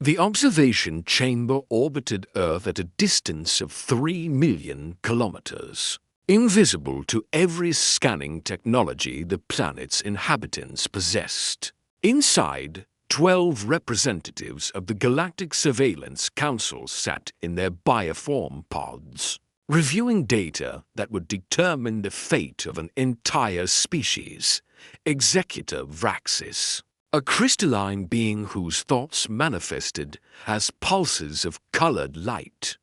The observation chamber orbited Earth at a distance of 3 million kilometers, invisible to every scanning technology the planet's inhabitants possessed. Inside, 12 representatives of the Galactic Surveillance Council sat in their bioform pods, reviewing data that would determine the fate of an entire species. Executor Vraxis, a crystalline being whose thoughts manifested as pulses of colored light,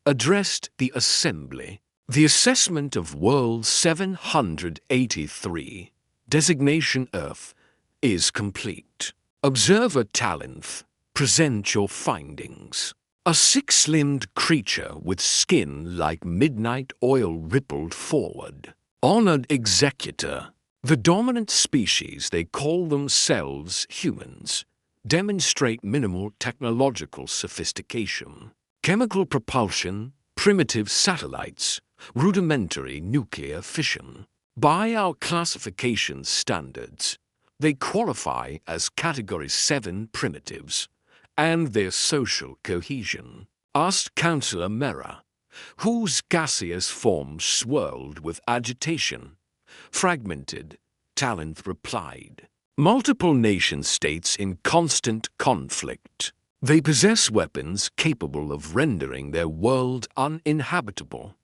addressed the assembly. The assessment of World 783, designation Earth, is complete. Observer Talenth, present your findings. A six-limbed creature with skin like midnight oil rippled forward. Honored Executor, the dominant species, they call themselves humans, demonstrate minimal technological sophistication. Chemical propulsion, primitive satellites, rudimentary nuclear fission. By our classification standards, they qualify as Category 7 primitives, and their social cohesion, asked Councillor Mera, whose gaseous form swirled with agitation. Fragmented, Talenth replied. Multiple nation-states in constant conflict. They possess weapons capable of rendering their world uninhabitable,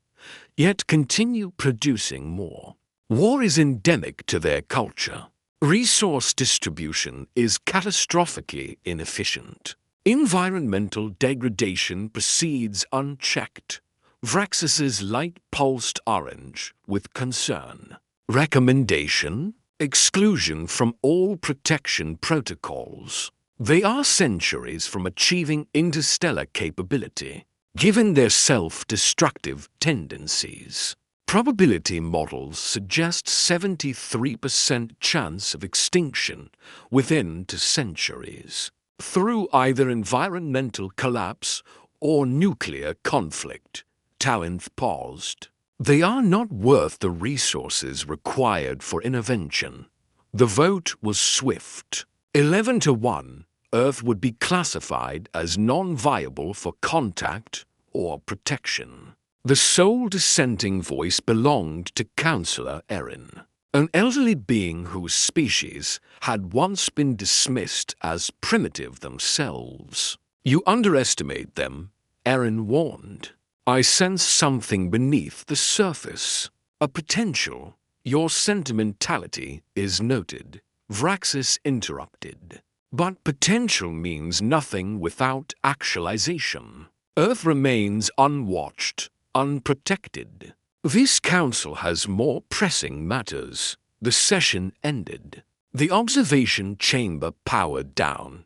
yet continue producing more. War is endemic to their culture. Resource distribution is catastrophically inefficient. Environmental degradation proceeds unchecked. Vraxis's light pulsed orange with concern. Recommendation? Exclusion from all protection protocols. They are centuries from achieving interstellar capability, given their self-destructive tendencies. Probability models suggest 73% chance of extinction within 2 centuries, through either environmental collapse or nuclear conflict. Talenth paused. They are not worth the resources required for intervention. The vote was swift. 11-1, Earth would be classified as non-viable for contact or protection. The sole dissenting voice belonged to Councillor Erin, an elderly being whose species had once been dismissed as primitive themselves. You underestimate them, Erin warned. I sense something beneath the surface. A potential. Your sentimentality is noted. Vraxis interrupted. But potential means nothing without actualization. Earth remains unwatched, unprotected. This council has more pressing matters. The session ended. The observation chamber powered down,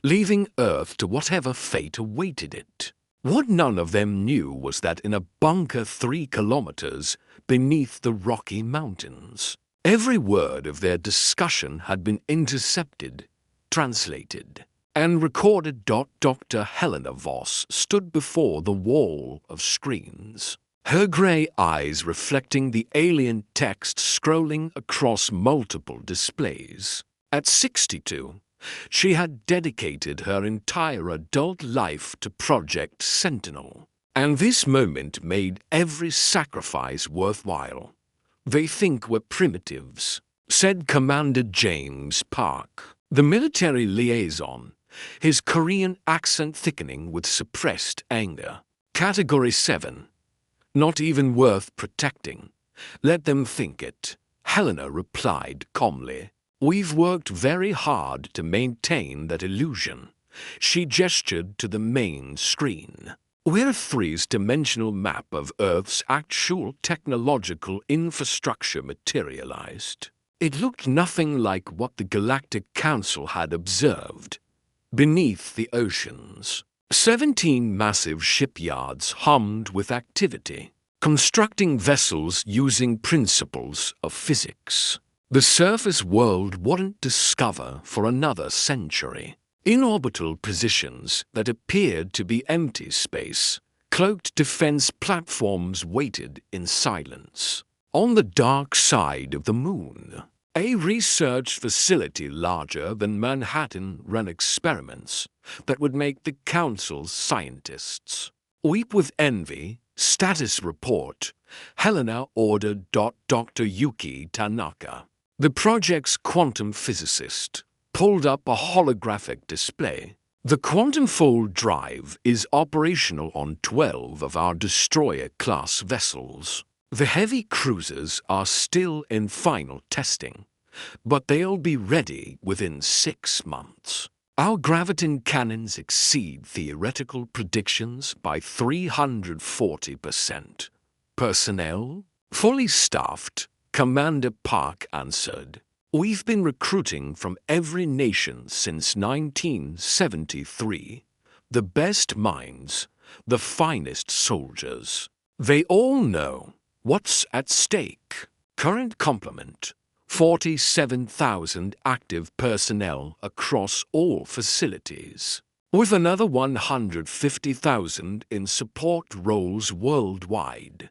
leaving Earth to whatever fate awaited it. What none of them knew was that in a bunker 3 kilometers beneath the Rocky Mountains, every word of their discussion had been intercepted, translated, and recorded. Dr. Helena Voss stood before the wall of screens, her gray eyes reflecting the alien text scrolling across multiple displays. At 62, she had dedicated her entire adult life to Project Sentinel, and this moment made every sacrifice worthwhile. They think we're primitives, said Commander James Park, the military liaison, his Korean accent thickening with suppressed anger. Category 7. Not even worth protecting. Let them think it, Helena replied calmly. We've worked very hard to maintain that illusion. She gestured to the main screen, where a 3-dimensional map of Earth's actual technological infrastructure materialized. It looked nothing like what the Galactic Council had observed. Beneath the oceans, 17 massive shipyards hummed with activity, constructing vessels using principles of physics. The surface world wouldn't discover for another century. In orbital positions that appeared to be empty space, cloaked defense platforms waited in silence. On the dark side of the moon, A research facility larger than Manhattan ran experiments that would make the Council's scientists weep with envy. Status report. Helena ordered Dr. Yuki Tanaka, the project's quantum physicist, pulled up a holographic display. The quantum fold drive is operational on 12 of our destroyer-class vessels. The heavy cruisers are still in final testing, but they'll be ready within 6 months. Our graviton cannons exceed theoretical predictions by 340%. Personnel? Fully staffed, Commander Park answered. We've been recruiting from every nation since 1973. The best minds, the finest soldiers. They all know what's at stake. Current complement: 47,000 active personnel across all facilities, with another 150,000 in support roles worldwide.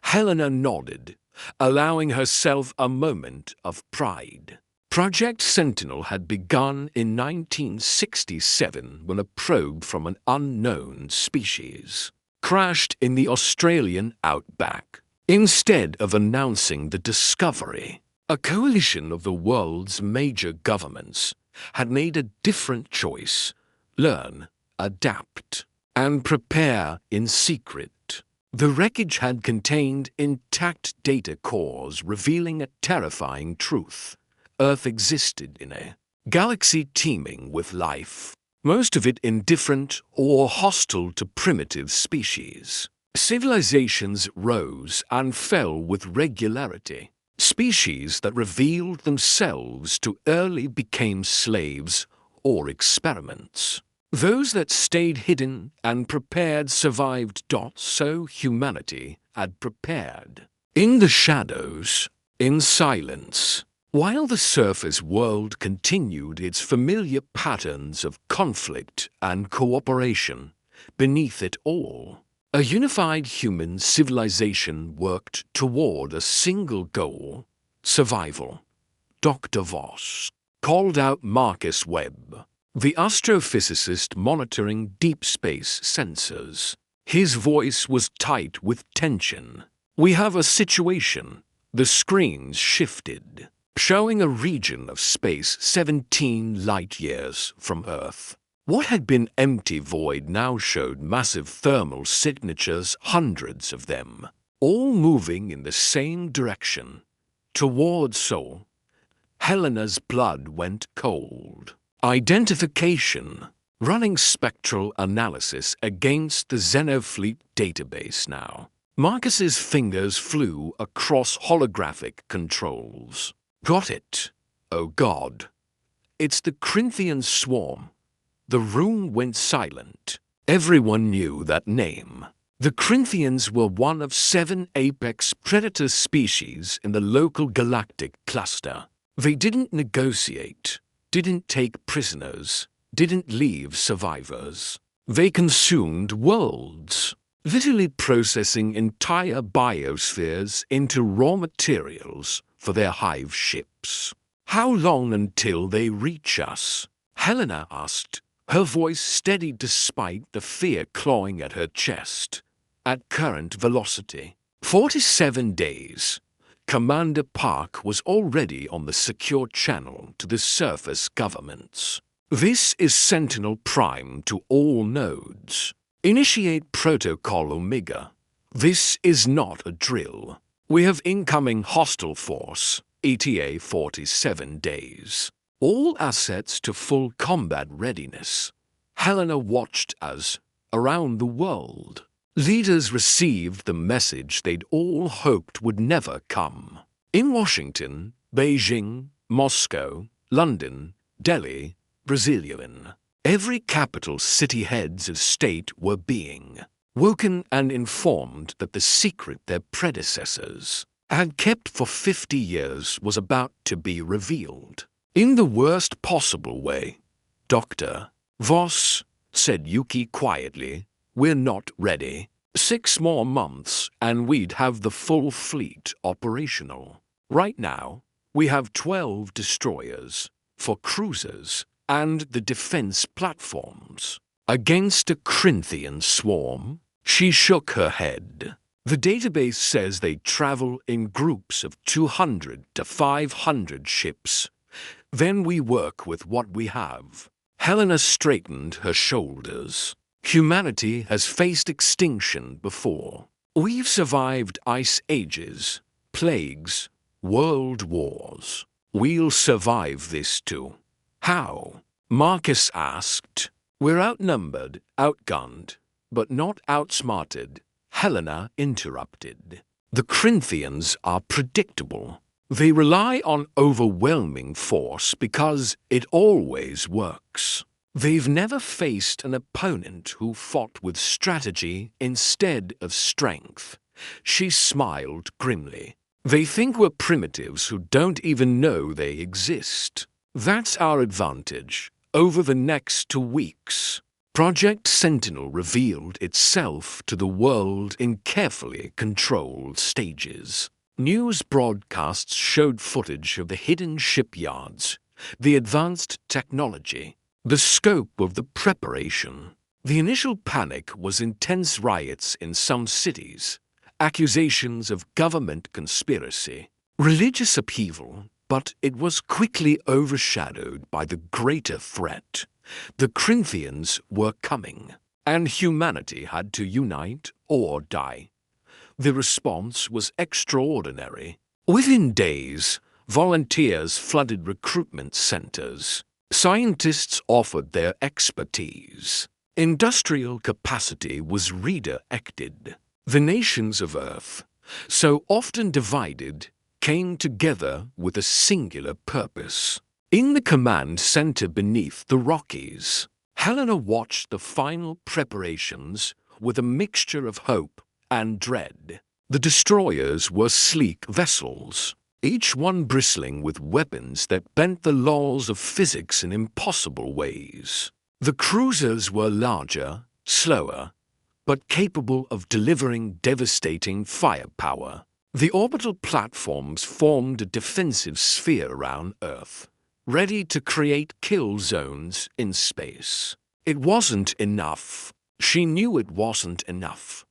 Helena nodded, allowing herself a moment of pride. Project Sentinel had begun in 1967 when a probe from an unknown species crashed in the Australian outback. Instead of announcing the discovery, a coalition of the world's major governments had made a different choice: learn, adapt, and prepare in secret. The wreckage had contained intact data cores revealing a terrifying truth. Earth existed in a galaxy teeming with life, most of it indifferent or hostile to primitive species. Civilizations rose and fell with regularity. Species that revealed themselves too early became slaves or experiments. Those that stayed hidden and prepared survived. So humanity had prepared. In the shadows, in silence, while the surface world continued its familiar patterns of conflict and cooperation, beneath it all, a unified human civilization worked toward a single goal: survival. Dr. Voss called out Marcus Webb, the astrophysicist monitoring deep space sensors. His voice was tight with tension. "We have a situation." The screens shifted, showing a region of space 17 light-years from Earth. What had been empty void now showed massive thermal signatures, hundreds of them, all moving in the same direction, toward Sol. Helena's blood went cold. Identification. Running spectral analysis against the Xenofleet database now. Marcus's fingers flew across holographic controls. Got it. Oh God. It's the Corinthian swarm. The room went silent. Everyone knew that name. The Corinthians were one of 7 apex predator species in the local galactic cluster. They didn't negotiate, didn't take prisoners, didn't leave survivors. They consumed worlds, literally processing entire biospheres into raw materials for their hive ships. "How long until they reach us?" Helena asked, her voice steady despite the fear clawing at her chest. "At current velocity, 47 days. Commander Park was already on the secure channel to the surface governments. "This is Sentinel Prime to all nodes. Initiate Protocol Omega. This is not a drill. We have incoming hostile force, ETA 47 days. All assets to full combat readiness." Helena watched as, around the world, leaders received the message they'd all hoped would never come. In Washington, Beijing, Moscow, London, Delhi, Brazilian, every capital city heads of state were being woken and informed that the secret their predecessors had kept for 50 years was about to be revealed. "In the worst possible way, Dr. Voss," said Yuki quietly. "We're not ready. 6 more months and we'd have the full fleet operational. Right now, We have 12 destroyers for cruisers and the defense platforms. Against a Corinthian swarm, she shook her head. The database says they travel in groups of 200 to 500 ships. Then we work with what we have. Helena straightened her shoulders. Humanity has faced extinction before. We've survived ice ages, plagues, world wars. We'll survive this too. How? Marcus asked. We're outnumbered, outgunned, but not outsmarted, Helena interrupted. The Corinthians are predictable. They rely on overwhelming force because it always works. They've never faced an opponent who fought with strategy instead of strength. She smiled grimly. They think we're primitives who don't even know they exist. That's our advantage. Over the next 2 weeks, Project Sentinel revealed itself to the world in carefully controlled stages. News broadcasts showed footage of the hidden shipyards, the advanced technology, the scope of the preparation. The initial panic was intense riots in some cities, accusations of government conspiracy, religious upheaval, but it was quickly overshadowed by the greater threat. The Corinthians were coming, and humanity had to unite or die. The response was extraordinary. Within days, volunteers flooded recruitment centers. Scientists offered their expertise. Industrial capacity was redirected. The nations of Earth, so often divided, came together with a singular purpose. In the command center beneath the Rockies, Helena watched the final preparations with a mixture of hope and dread. The destroyers were sleek vessels, each one bristling with weapons that bent the laws of physics in impossible ways. The cruisers were larger, slower, but capable of delivering devastating firepower. The orbital platforms formed a defensive sphere around Earth, ready to create kill zones in space. It wasn't enough. She knew it wasn't enough.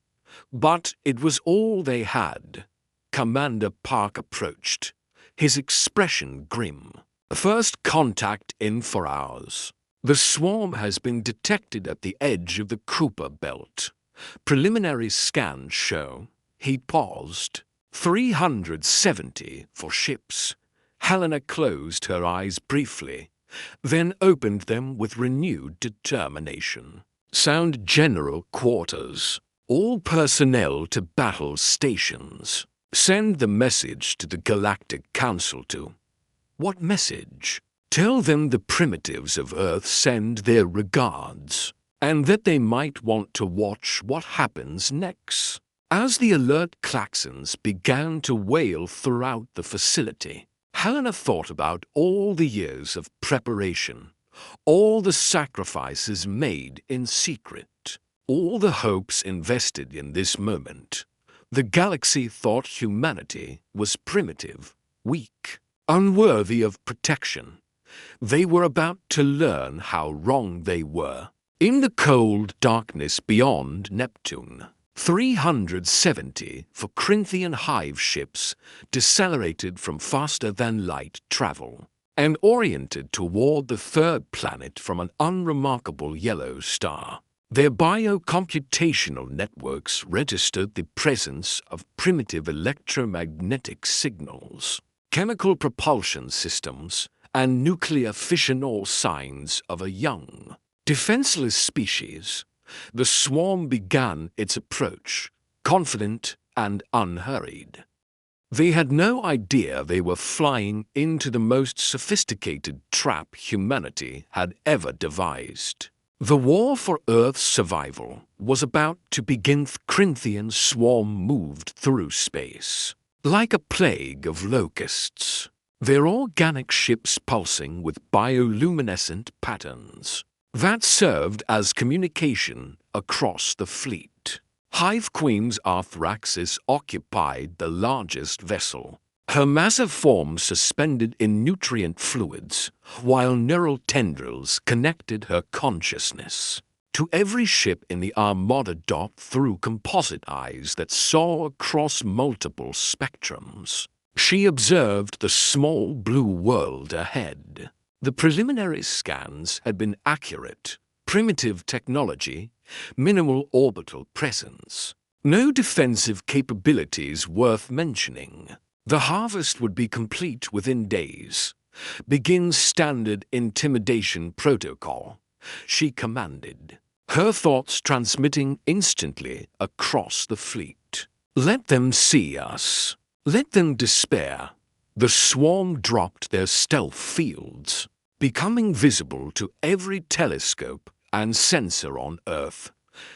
But it was all they had. Commander Park approached, his expression grim. First contact in 4 hours. The swarm has been detected at the edge of the Kuiper Belt. Preliminary scans show. He paused. 370 for ships. Helena closed her eyes briefly, then opened them with renewed determination. Sound General Quarters. All personnel to battle stations. Send the message to the Galactic Council to. What message? Tell them the primitives of Earth send their regards, and that they might want to watch what happens next. As the alert klaxons began to wail throughout the facility, Helena thought about all the years of preparation, all the sacrifices made in secret, all the hopes invested in this moment. The galaxy thought humanity was primitive, weak, unworthy of protection. They were about to learn how wrong they were. In the cold darkness beyond Neptune, 370 for Corinthian hive ships decelerated from faster-than-light travel and oriented toward the third planet from an unremarkable yellow star. Their biocomputational networks registered the presence of primitive electromagnetic signals, chemical propulsion systems, and nuclear fission, all signs of a young, defenseless species. The swarm began its approach, confident and unhurried. They had no idea they were flying into the most sophisticated trap humanity had ever devised. The war for Earth's survival was about to begin. The Corinthian swarm moved through space, like a plague of locusts, their organic ships pulsing with bioluminescent patterns that served as communication across the fleet. Hive Queen's Arthraxis occupied the largest vessel, her massive form suspended in nutrient fluids, while neural tendrils connected her consciousness to every ship in the Armada docked through composite eyes that saw across multiple spectrums. She observed the small blue world ahead. The preliminary scans had been accurate. Primitive technology, minimal orbital presence. No defensive capabilities worth mentioning. The harvest would be complete within days. Begin standard intimidation protocol, she commanded, her thoughts transmitting instantly across the fleet. Let them see us. Let them despair. The swarm dropped their stealth fields, becoming visible to every telescope and sensor on Earth.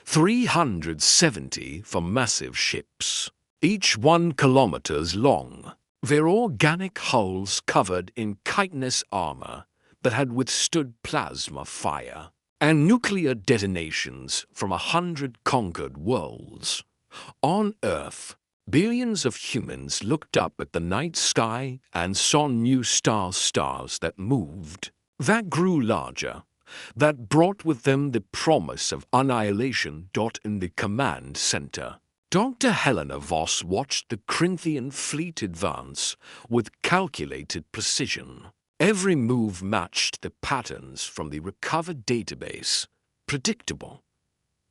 370 for massive ships, each 1 kilometer long. Their organic hulls covered in chitinous armor that had withstood plasma fire and nuclear detonations from 100 conquered worlds. On Earth, billions of humans looked up at the night sky and saw new stars that moved, that grew larger, that brought with them the promise of annihilation. In the command center, Dr. Helena Voss watched the Corinthian fleet advance with calculated precision. Every move matched the patterns from the recovered database. Predictable.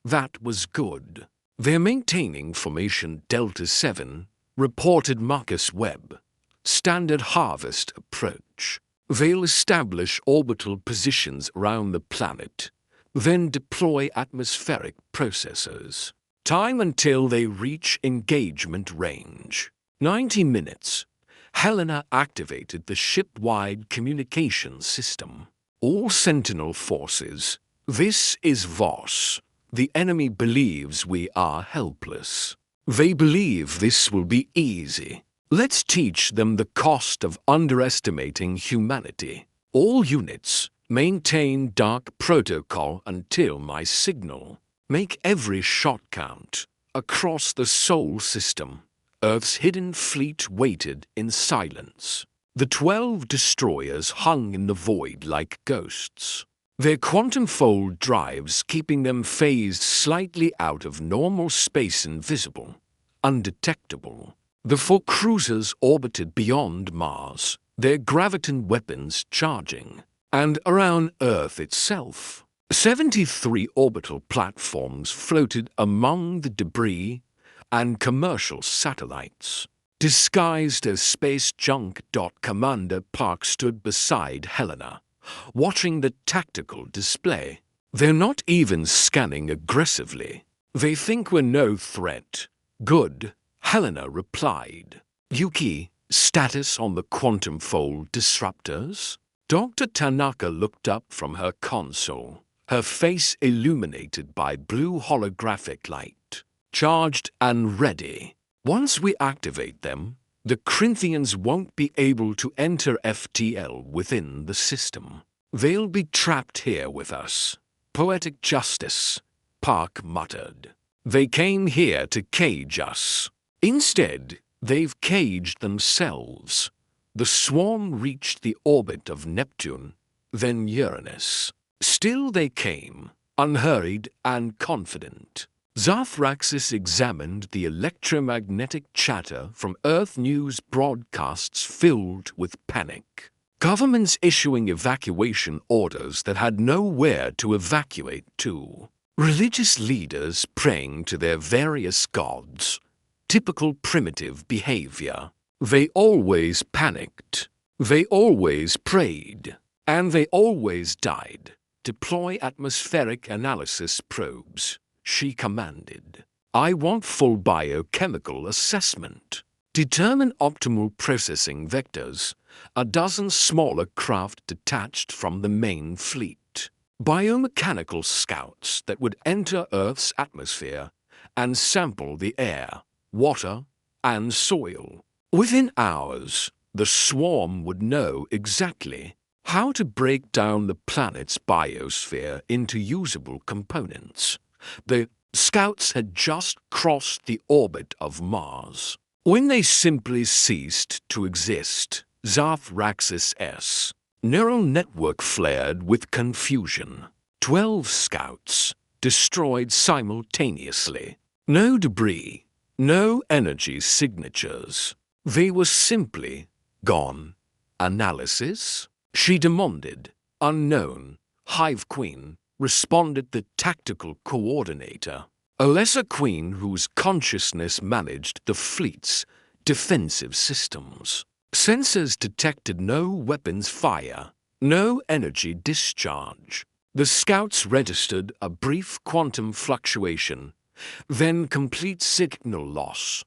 That was good. They're maintaining formation Delta 7, reported Marcus Webb. Standard harvest approach. They'll establish orbital positions around the planet, then deploy atmospheric processors. Time until they reach engagement range. 90 minutes. Helena activated the ship-wide communication system. All Sentinel forces. This is Voss. The enemy believes we are helpless. They believe this will be easy. Let's teach them the cost of underestimating humanity. All units, maintain dark protocol until my signal. Make every shot count. Across the Sol system, Earth's hidden fleet waited in silence. The 12 destroyers hung in the void like ghosts, their quantum-fold drives keeping them phased slightly out of normal space, invisible, undetectable. The 4 cruisers orbited beyond Mars, their graviton weapons charging, and around Earth itself. 73 orbital platforms floated among the debris and commercial satellites. Disguised as space junk. Commander Park stood beside Helena, watching the tactical display. They're not even scanning aggressively. They think we're no threat. Good, Helena replied. Yuki, status on the quantum fold disruptors? Dr. Tanaka looked up from her console, her face illuminated by blue holographic light. Charged and ready. Once we activate them, the Corinthians won't be able to enter FTL within the system. They'll be trapped here with us. Poetic justice, Park muttered. They came here to cage us. Instead, they've caged themselves. The swarm reached the orbit of Neptune, then Uranus. Still they came, unhurried and confident. Zathraxis examined the electromagnetic chatter from Earth news broadcasts filled with panic. Governments issuing evacuation orders that had nowhere to evacuate to. Religious leaders praying to their various gods. Typical primitive behavior. They always panicked. They always prayed. And they always died. Deploy atmospheric analysis probes, she commanded. I want full biochemical assessment. Determine optimal processing vectors. A dozen smaller craft detached from the main fleet. Biomechanical scouts that would enter Earth's atmosphere and sample the air, water, and soil. Within hours, the swarm would know exactly how to break down the planet's biosphere into usable components. The scouts had just crossed the orbit of Mars. When they simply ceased to exist, Zarthraxis' neural network flared with confusion. 12 scouts destroyed simultaneously. No debris, no energy signatures. They were simply gone. Analysis? She demanded. Unknown. Hive Queen, responded the tactical coordinator. A lesser queen whose consciousness managed the fleet's defensive systems. Sensors detected no weapons fire, no energy discharge. The scouts registered a brief quantum fluctuation, then complete signal loss.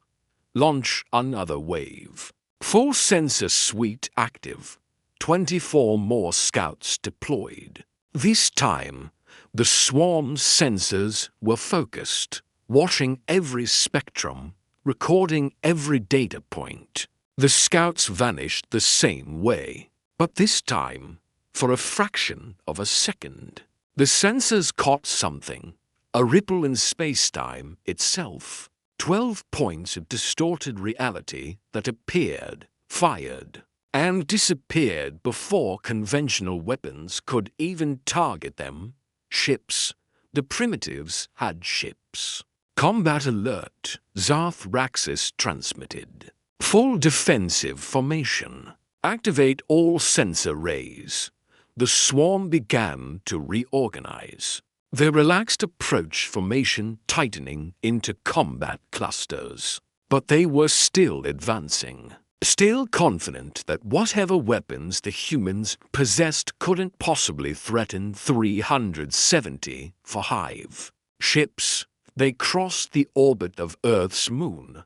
Launch another wave. Full sensor suite active. 24 more scouts deployed. This time, the swarm's sensors were focused, watching every spectrum, recording every data point. The scouts vanished the same way, but this time, for a fraction of a second. The sensors caught something, a ripple in space-time itself. 12 points of distorted reality that appeared, fired, and disappeared before conventional weapons could even target them. Ships. The primitives had ships. Combat alert, Zarthraxis transmitted. Full defensive formation. Activate all sensor rays. The swarm began to reorganize. Their relaxed approach formation tightening into combat clusters. But they were still advancing. Still confident that whatever weapons the humans possessed couldn't possibly threaten 370 for Hive. Ships, they crossed the orbit of Earth's moon.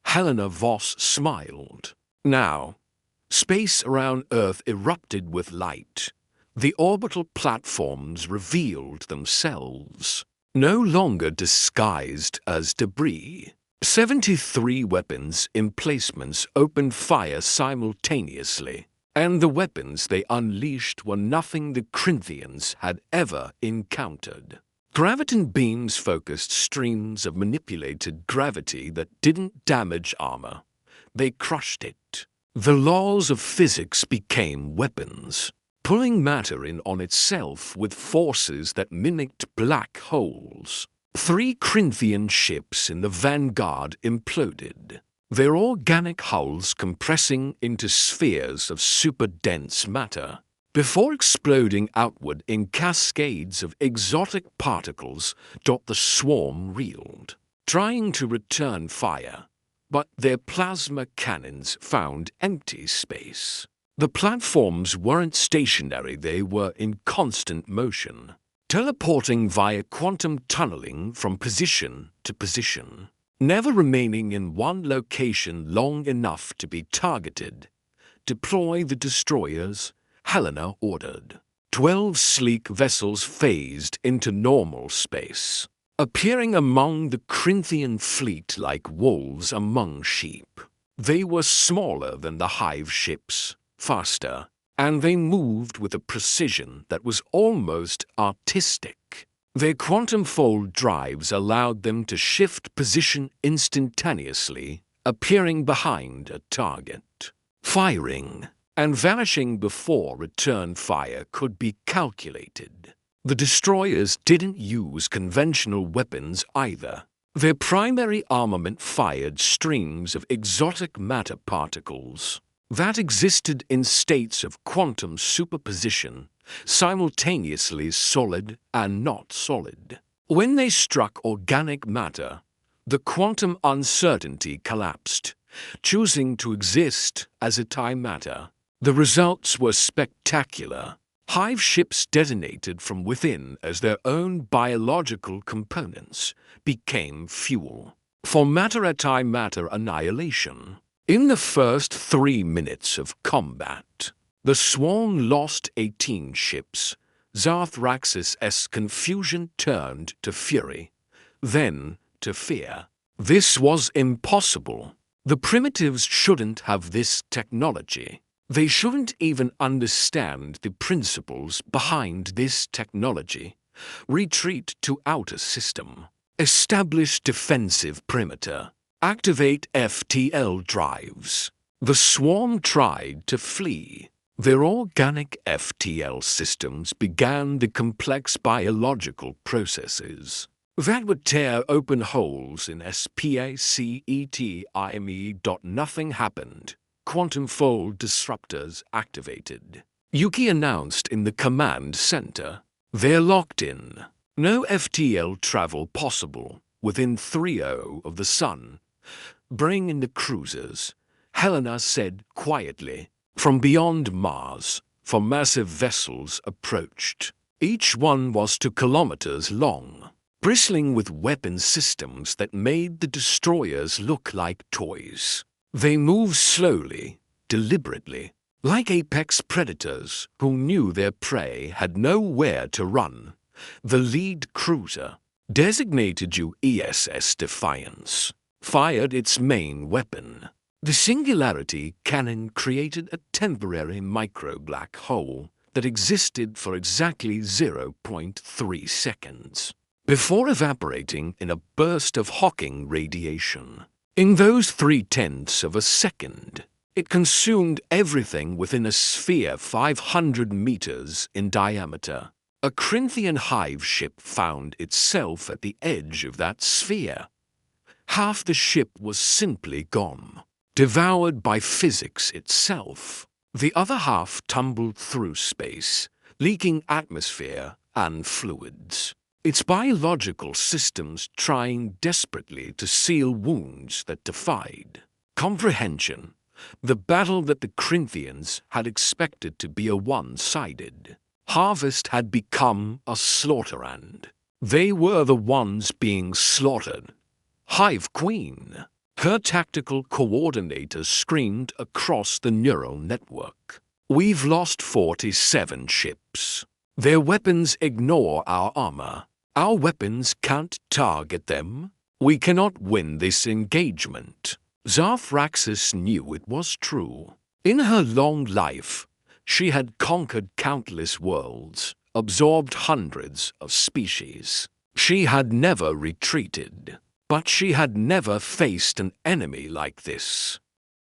Helena Voss smiled. Now, space around Earth erupted with light. The orbital platforms revealed themselves, no longer disguised as debris. 73 weapons emplacements opened fire simultaneously, and the weapons they unleashed were nothing the Corinthians had ever encountered. Graviton beams focused streams of manipulated gravity that didn't damage armor. They crushed it. The laws of physics became weapons, pulling matter in on itself with forces that mimicked black holes. 3 Corinthian ships in the vanguard imploded, their organic hulls compressing into spheres of super-dense matter, before exploding outward in cascades of exotic particles. The swarm reeled, trying to return fire, but their plasma cannons found empty space. The platforms weren't stationary, they were in constant motion, teleporting via quantum tunneling from position to position, never remaining in one location long enough to be targeted. Deploy the destroyers, Helena ordered. 12 sleek vessels phased into normal space, appearing among the Corinthian fleet like wolves among sheep. They were smaller than the Hive ships, faster, and they moved with a precision that was almost artistic. Their quantum fold drives allowed them to shift position instantaneously, appearing behind a target, firing, and vanishing before return fire could be calculated. The destroyers didn't use conventional weapons either. Their primary armament fired streams of exotic matter particles that existed in states of quantum superposition, simultaneously solid and not solid. When they struck organic matter, the quantum uncertainty collapsed, choosing to exist as antimatter. The results were spectacular. Hive ships detonated from within as their own biological components became fuel for matter-antimatter annihilation. In the first 3 minutes of combat, the swarm lost 18 ships. Zarthraxis' confusion turned to fury, then to fear. This was impossible. The primitives shouldn't have this technology. They shouldn't even understand the principles behind this technology. Retreat to outer system. Establish defensive perimeter. Activate FTL drives. The swarm tried to flee. Their organic FTL systems began the complex biological processes that would tear open holes in SPACETIME. Nothing happened. Quantum fold disruptors activated. Yuki announced in the command center. They're locked in. No FTL travel possible within 3.0 of the sun. Bring in the cruisers, Helena said quietly. From beyond Mars, 4 massive vessels approached. Each one was 2 kilometers long, bristling with weapon systems that made the destroyers look like toys. They moved slowly, deliberately, like apex predators who knew their prey had nowhere to run. The lead cruiser, designated USS Defiance, fired its main weapon. The singularity cannon created a temporary micro-black hole that existed for exactly 0.3 seconds, before evaporating in a burst of Hawking radiation. In those 0.3 of a second, it consumed everything within a sphere 500 meters in diameter. A Corinthian hive ship found itself at the edge of that sphere. Half the ship was simply gone, devoured by physics itself. The other half tumbled through space, leaking atmosphere and fluids. Its biological systems trying desperately to seal wounds that defied comprehension. The battle that the Corinthians had expected to be a one-sided harvest had become a slaughter, and they were the ones being slaughtered. Hive Queen, her tactical coordinator screamed across the neural network. We've lost 47 ships. Their weapons ignore our armor. Our weapons can't target them. We cannot win this engagement. Zarthraxis knew it was true. In her long life, she had conquered countless worlds, absorbed hundreds of species. She had never retreated. But she had never faced an enemy like this.